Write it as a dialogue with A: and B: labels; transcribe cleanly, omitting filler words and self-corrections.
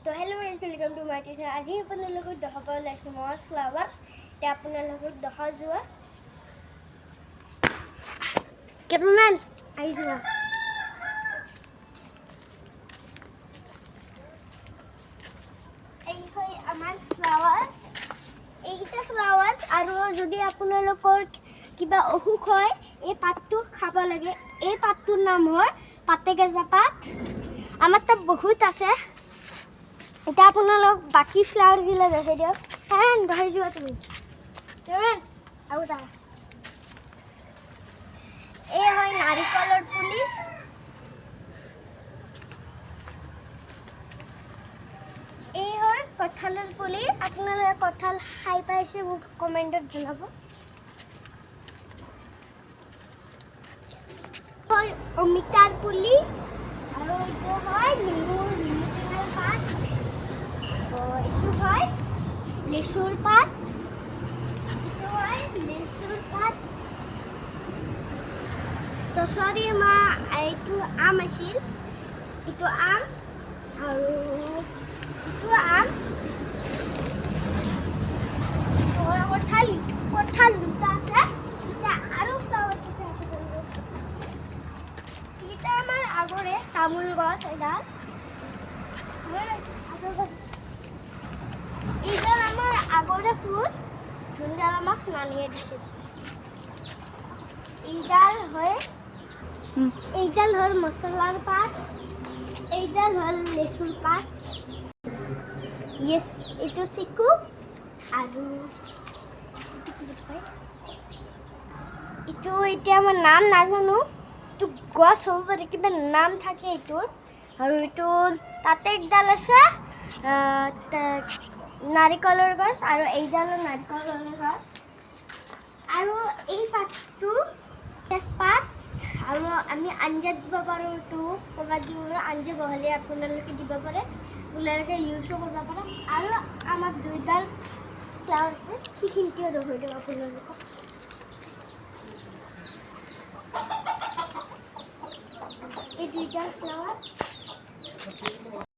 A: তো hello' guys, welcome to my channel. আজি আপোনাৰ লগত দেখাব ওলাইছোঁ মই ফ্লাৱাৰ্ছ। এতিয়া আপোনাৰ লগত দেখা যোৱা কেইটামান আহি যোৱা। এই হয় আমাৰ ফ্লাৱাৰ্ছ, এইকেইটা ফ্লাৱাৰ্ছ। আৰু যদি আপোনালোকৰ কিবা অসুখ হয় এই পাতটো খাব লাগে। এই পাতটোৰ নাম হয় পাতেকেজা পাত। আমাৰ তাত বহুত আছে। এতিয়া আপোনালোক বাকী ফ্লাৱাৰ্ছগিলা দেখাই দিয়ক। দেখাই যোৱা তুমি আৰু এটা এই হয় নাৰিকলৰ পুলি। এই হয় কঁঠালৰ পুলি। আপোনালোকে কঁঠাল খাই পাইছে মোক কমেণ্টত জনাব। হয় অমিতাৰ পুলি। আৰু এইটো হয় নেমু টেঙাৰ পাত। এইটো হয় লেচুৰ পাত। এইটো হয় লেচুৰ পাত। তো চৰি মা, এইটো আম আছিল। এইটো আম আৰু এইটো আম। কঁঠাল দুটা আছে। এতিয়া আৰু ফ্লাৱাৰ্ছ আছে। এইটা আমাৰ আগৰে তামোল গছ। এডাল এইডাল আমাৰ আগৰে ফুল, যোনডাল আমাক নানিয়ে দিছিল। এইডাল হ'ল মছলাৰ পাত। এইডাল হ'ল লেচুৰ পাত। য়েছ, এইটো চিকু। আৰু এইটো এতিয়া মই নাম নাজানো। এইটো গছ হ'ব পাৰে, কিবা নাম থাকে এইটোৰ। আৰু এইটো তাতে একডাল আছে নাৰিকলৰ গছ। আৰু এইডালো নাৰিকলৰ গছ। আৰু এই পাতটো তেজপাত। আৰু আমি আঞ্জাত দিব পাৰোঁ। এইটো ক'ৰবাত দিব পাৰোঁ। আঞ্জা বহালে আপোনালোকে দিব পাৰে, আপোনালোকে ইউজো কৰিব পাৰে। আৰু আমাৰ দুইডাল ফ্লাৱাৰ আছে, সেইখিনিও দেখাই দিওঁ আপোনালোকক। এই দুইডাল ফ্লাৱাৰ